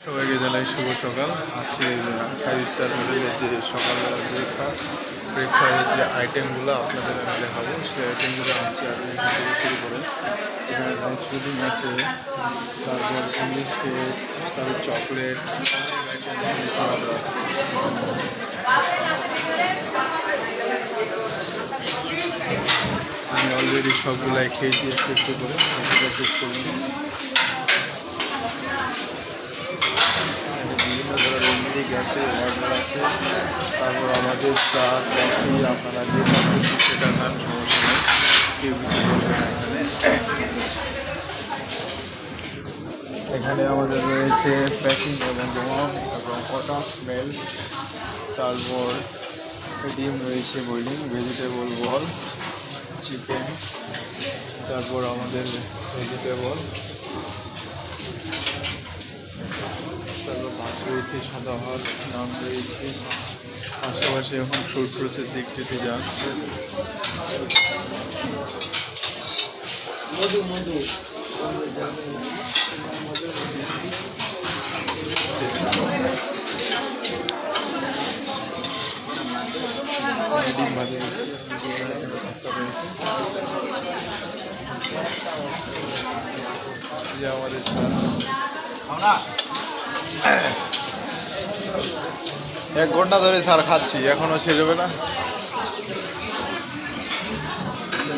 সবাইকে জানাই শুভ সকাল। আজকে 5 স্টার হোটেলের যে সকালবেলা ব্রেকফাস্টের যে আইটেমগুলো আপনাদের আমি দেখাবো, সেই আইটেমগুলো হচ্ছে আপনি এখান থেকে শুরু করেন। এখানে রাইস পুডিং আছে, তারপর ইংলিশ কেক, তারপর চকলেট, অনেক আইটেম খাওয়া আছে। আমি অলরেডি সবগুলাই খেয়েছি একটু একটু করে, চেক করুন। বিভিন্ন ধরনের মিরিক আছে, অর্ডার আছে, তারপর আমাদের চা কফি আপনারা যে খুশি সেটা খান, সমস্যা নেই, কেউ কিছু বলবে না। এখানে আমাদের রয়েছে প্যাকিং এবং জমাম এবং পটাশ স্মেল, তারপর ডিম রয়েছে বয়লিং, ভেজিটেবল বল, চিকেন, তারপর আমাদের ভেজিটেবল, তারপর ভাত রয়েছে, সাদা ভাত, নাম রয়েছে। পাশাপাশি এখন ফ্রুট ফ্রুটসের দিকটিতে যান। মধু মধু ডিম ভাজি যে আমাদের এক ঘন্টা ধরে স্যার খাচ্ছি, এখনো শেষ হবে না।